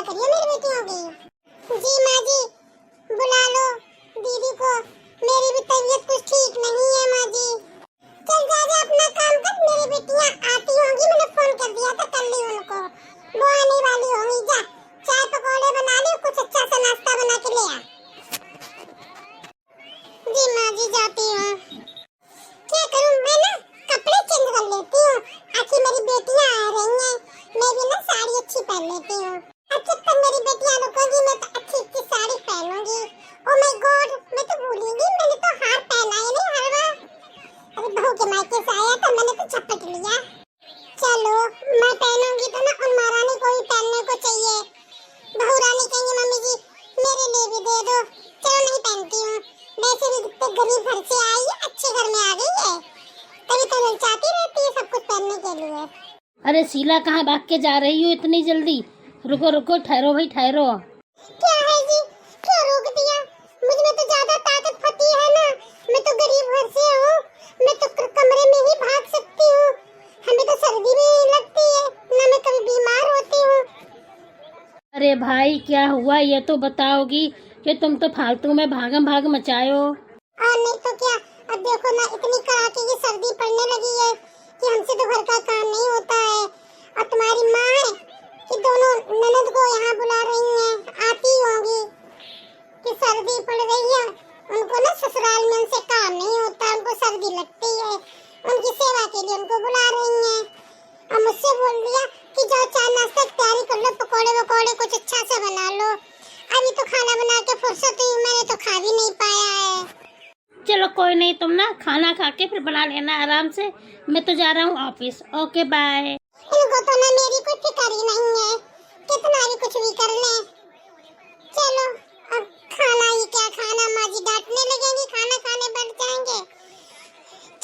करिए मेरी बेटियों की। जी माँ जी, बुला लो दीदी को, मेरी भी तबीयत कुछ ठीक नहीं है माँ जी। चल जा जा अपना काम कर, मेरी बेटियां आती होंगी, मैंने फोन कर दिया था कर ली उनको, वो आने वाली होंगी। जा चाय पकौड़े बना ले, कुछ अच्छा सा नाश्ता बना के ले आ। जी माँ जी जाती हूँ। क्या करूँ मैं ना कपड़े चेंज कर लेती हूँ, आखिर मेरी बेटियां आ रही हैं, मैं भी ना साड़ी अच्छी पहन लेती हूँ। अब जब तक मेरी बेटियां रुकेंगी मैं तो अच्छी अच्छी साड़ी पहनूंगी। ओ माय गॉड, मैं तो भूल ही गई, मैंने तो हार पहना ही नहीं हलवा। अरे बहू के मायके से आया तो मैंने तो झपट लिया। चलो मैं पहनूंगी तो ना उन महारानी को भी पहनने को चाहिए। बहू रानी कहेंगी मम्मी जी मेरे लिए भी दे दो, चलो नहीं पहनती हूँ, वैसे भी इतने गरीब घर से आई है, अच्छे घर में आ गई है, तभी तो ललचाती रहती है सब कुछ पहनने के लिए। अरे शीला कहाँ भाग के जा रही हो इतनी जल्दी? रुको रुको, ठहरो भाई ठहरो। क्या है जी, क्यों रोक दिया? मुझ में तो ज्यादा ताकत होती है ना, मैं तो गरीब घर से हूँ, मैं तो कमरे में ही भाग सकती हूँ, हमें तो सर्दी भी नहीं लगती है, ना मैं कभी बीमार होती हूँ। अरे भाई क्या हुआ ये तो बताओगी कि तुम तो फालतू में भागम भाग मचाए हो। और नहीं तो क्या, अब देखो ना इतनी कड़ाके की सर्दी पड़ने लगी है कि हमसे तो घर का काम नहीं होता है। और तुम्हारी माँ है कि दोनों ननद को यहाँ बुला रही हैं, आती होंगी कि सर्दी पड़ रही है, उनको ना ससुराल में उनसे काम नहीं होता, उनको सर्दी लगती है, उनकी सेवा के लिए उनको बुला रही हैं। और मुझसे बोल दिया कि जाओ चाय नाश्ता की तैयारी कर लो, पकोड़े वकोड़े कुछ अच्छा सा बना लो। अभी तो खाना बना के फुर्सत हुई, मैंने तो खा भी नहीं पाया है। चलो कोई नहीं, तुम ना खाना खा के फिर बना लेना आराम से, मैं तो जा रहा हूँ ऑफिस। Okay bye. इनको तो ना मेरी कोई फिक्र ही नहीं है, कितना भी कुछ भी कर ले। चलो अब खाना ही क्या खाना, माँ जी डांटने लगेंगी, खाना खाने बैठ जाएंगे।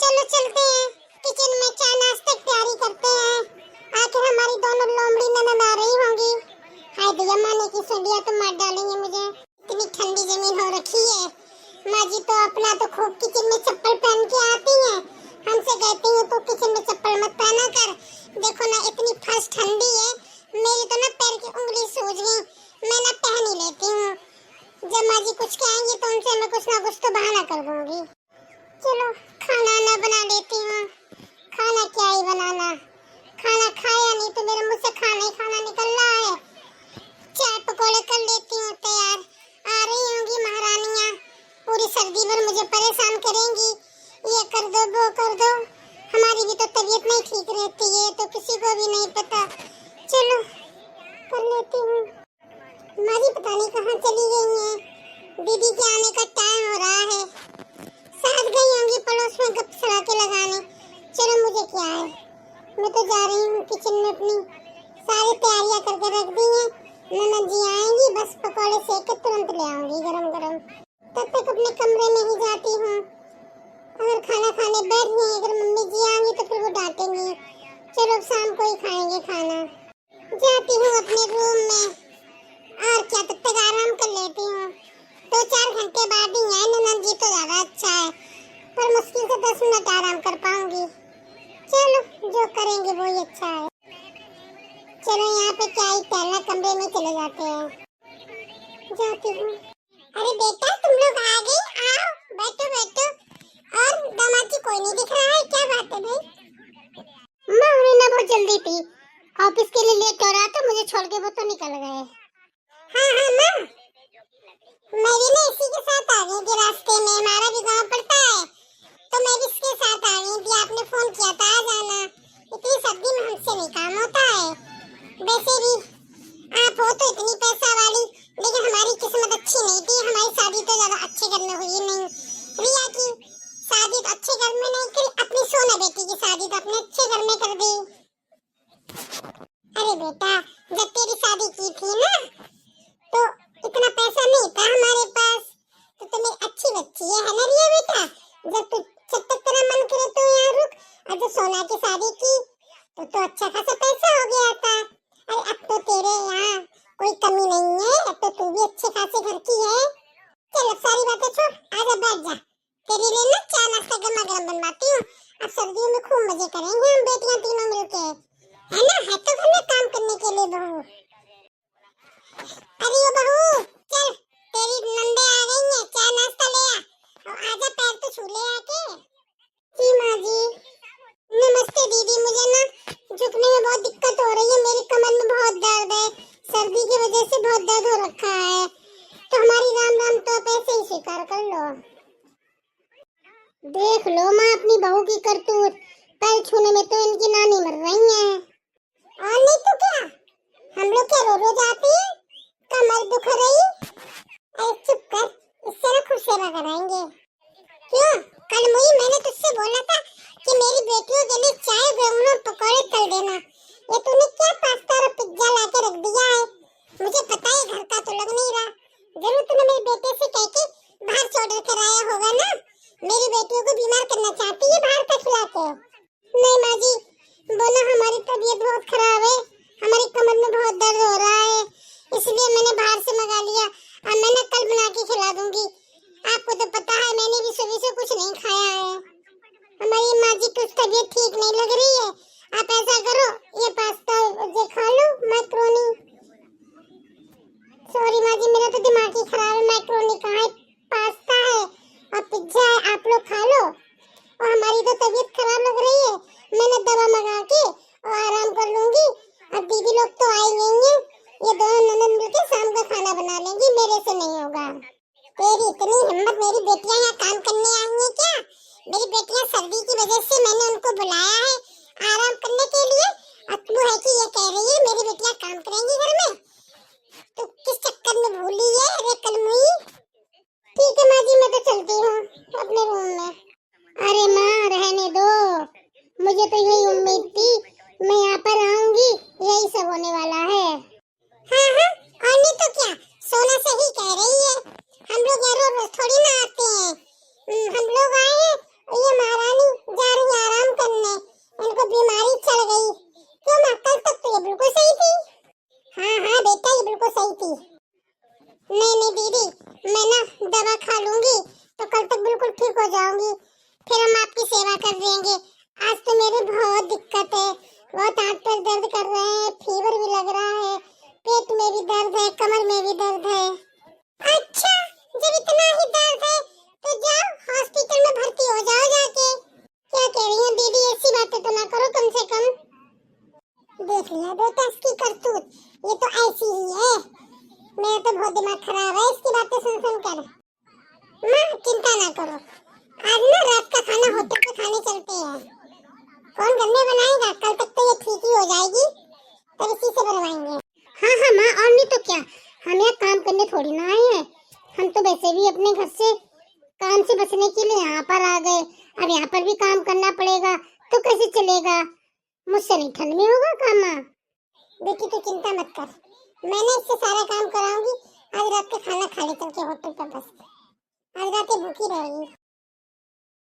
चलो चलते हैं किचन में, चाय नाश्ते की तैयारी करते हैं, आखिर हमारी दोनों लोमड़ी ननद आ रही होंगी। हाय भैया माने की सुंडिया तो मार डालेंगे मुझे, इतनी ठंडी जमीन हो रखी है। माँ जी तो अपना तो खूब किचन में चप्पल पहन के आती हैं, हमसे कहती हूँ तो किचन में चप्पल मत पहना कर। देखो ना इतनी फर्स्ट ठंडी है, मेरी तो ना पैर की उंगली सूज गई, मैं ना पहन ही लेती हूँ। जब माँ जी कुछ कहेंगी तो उनसे मैं कुछ ना कुछ तो बहाना कर दूंगी। चलो खाना ना बना लेती हूँ, खाना क्या ही बनाना, खाना खाया नहीं तो मेरे मुंह से खाना ही खाना निकल रहा है। चाय पकौड़े कर लेती हूँ तैयार, आ रही होंगी महारानियाँ, पूरी सर्दी भर मुझे परेशान करेंगी, ये कर दो वो कर दो, हमारी भी तो तबीयत नहीं ठीक रहती है तो किसी को भी नहीं पता। चलो कर लेती हूँ। माँ जी पता नहीं कहाँ चली गई हैं, दीदी के आने का टाइम हो रहा है, शायद गई होंगी पड़ोस में गप सड़ाके लगाने। चलो मुझे क्या है, मैं तो जा रही हूँ किचन में, अपनी सारी तैयारियां करके रख दी हैं, ननद जी आएंगी बस पकौड़े सेक के तुरंत ले आऊंगी गरम गरम, तब तक अपने कमरे में ही जाती हूँ। अगर खाना खाने बैठ गई, अगर मम्मी जी आएंगी तो फिर वो डांटेंगी। चलो शाम को ही खाएंगे खाना, जाती हूँ अपने रूम में, और क्या तब तक आराम कर लेती हूँ। 2-4 घंटे बाद ही आए ननद जी तो ज्यादा अच्छा है, पर मुश्किल से 10 मिनट आराम कर पाऊंगी। चलो जो करेंगे वो ही अच्छा है। चलो यहाँ पे क्या ही टहलना, कमरे में चले जाते हैं, जाती हूँ। अरे बेटा तुम लोग आ गए, आओ बैठो बैठो। और दामाद जी कोई नहीं दिख रहा है, क्या बात है भाई? माँ उन्हें ना बहुत जल्दी थी, ऑफिस के लिए लेट हो रहा था, मुझे छोड़ के वो तो निकल गए। हाँ हाँ माँ, मैं भी ना इसी के साथ आ गई थी, रास्ते में हमारा भी गाँव पड़ता है तो मैं भी इसके साथ आ गई थी, आपने फोन किया था आ जाना, इतनी सर्दी में हमसे नहीं काम होता है। वैसे भी आप हो तो इतनी पैसा वाली, लेकिन हमारी किस्मत अच्छी नहीं थी, हमारी शादी तो ज्यादा अच्छे घर में हुई नहीं। रिया की शादी तो अच्छे घर में नहीं करी, अपनी सोना बेटी की शादी तो अपने अच्छे घर में कर दी। अरे बेटा जब तेरी शादी की थी ना तो इतना पैसा नहीं था हमारे पास, तो तुम्हें अच्छी बच्ची है ना रिया बेटा, जब तक तेरा मन करे तो यहाँ रुक, और जब सोना की शादी की तो अच्छा खासा पैसा हो गया था। अरे अब तो तेरे यहाँ कोई कमी नहीं है, अब तो तू भी अच्छे खासे घर की है। चल अब सारी बातें छोड़, आजा बैठ जा, तेरे लिए ना चाय नाश्ता गरमा गरम बनवाती हूँ। अब सर्दियों में खूब मजे करेंगे हम बेटियां तीनों मिलके, है ना, है तो घर में काम करने के लिए बहू। पहले से बहुत दर्द हो रखा है, तो हमारी राम राम तो आप ऐसे ही स्वीकार कर लो। देख लो माँ अपनी बहू की करतूत, पैर छूने में तो इनकी नानी मर रही है। और नहीं तो क्या, हम लोग क्या रो रो जाते हैं, कमर दुख रही। अरे चुप कर, इससे ना खुद सेवा कराएंगे। क्यों, कल मुई मैंने तुझसे बोला था कि मेरी बेटियों के लिए चाय गेहूं और पकौड़े तल देना, ये तूने क्या पास्ता और पिज्जा लाके रख दिया है। मुझे पता है घर का तो लग नहीं रहा, जरूर तूने मेरे बेटे से कह के बाहर से ऑर्डर कराया होगा ना। मेरी बेटियों को बीमार करना चाहती है बाहर का खिला के। नहीं माँ जी, बोला हमारी तबीयत बहुत खराब है, हमारी कमर में बहुत दर्द हो रहा है, इसलिए मैंने बाहर से मंगा लिया। अब मैं ना कल बना के खिला दूंगी। आपको तो पता है मैंने भी सुबह से कुछ नहीं खाया है। हमारी माँ जी की तबीयत ठीक नहीं लग रही है, आप ऐसा करो ये पास्ता ये खा लो, मैक्रोनी। सॉरी माँ जी, मेरा तो दिमाग ही खराब है, मैक्रोनी कहाँ है, पास्ता है और पिज्जा है, आप लोग खा लो। और हमारी तो तबीयत खराब लग रही है, मैंने दवा मंगा के और आराम कर लूंगी। अब दीदी लोग तो आई नहीं है, ये दोनों ननद मिलकर शाम का खाना बना लेंगी, मेरे से नहीं होगा। तेरी इतनी हिम्मत, मेरी बेटियां यहाँ काम करने आई हैं क्या? मेरी बेटियां सर्दी की वजह से मैंने उनको बुलाया है आराम करने के लिए, अब तू है कि ये कह रही है मेरी बेटियां काम करेंगी घर में? तो किस चक्कर में भूली है? अरे कलमुई, ठीक है माँ जी, मैं तो चलती हूँ अपने रूम में। अरे माँ रहने दो, मुझे तो यही उम्मीद थी, मैं यहाँ पर आऊंगी यही सब होने वाला है। हाँ हाँ, और नहीं तो क्या, सोना सही कह रही है, हम लोग यहाँ रोज थोड़ी ना आते हैं। हम लोग आए हैं और ये महारानी जा रही आराम करने, इनको बीमारी चढ़ गई। क्यों माँ, कल तक तो ये बिल्कुल सही थी। हाँ हाँ बेटा, ये बिल्कुल सही थी। नहीं नहीं दीदी, मैं ना दवा खा लूंगी तो कल तक बिल्कुल ठीक हो जाऊंगी, फिर हम आपकी सेवा कर देंगे। आज तो मेरी बहुत दिक्कत है, बहुत हाथ पैर दर्द कर रहे हैं, फीवर भी लग रहा है, पेट में भी दर्द है, कमर में भी दर्द है। अच्छा, जब इतना ही दर्द है तो जाओ हॉस्पिटल में भर्ती हो जाओ जाके। क्या कह रही हो दीदी, ऐसी बातें तो ना करो कम से कम। देख लिया बेटा इसकी करतूत, ये तो ऐसी ही है, मेरा तो बहुत दिमाग खराब है इसकी बातें सुन सुन कर। माँ चिंता ना करो, आज ना रात का खाना होटल पे खाने चलते हैं। कौन गन्ने बनाएगा, कल तक तो ये ठीक ही हो जाएगी, तब इसी से बनवाएंगे। हाँ हाँ माँ, और नहीं तो क्या, हम यहाँ काम करने थोड़ी ना आए हैं, हम तो वैसे भी अपने घर से काम से बचने के लिए यहाँ पर आ गए। अब यहाँ पर भी काम करना पड़ेगा तो कैसे चलेगा, मुझसे नहीं ठंड में होगा काम। माँ बेटी तू चिंता मत कर, मैंने इससे सारा काम कराऊंगी। आज रात का खाना खा ले चल के होटल पर, बस आज रात भूखी रहेगी।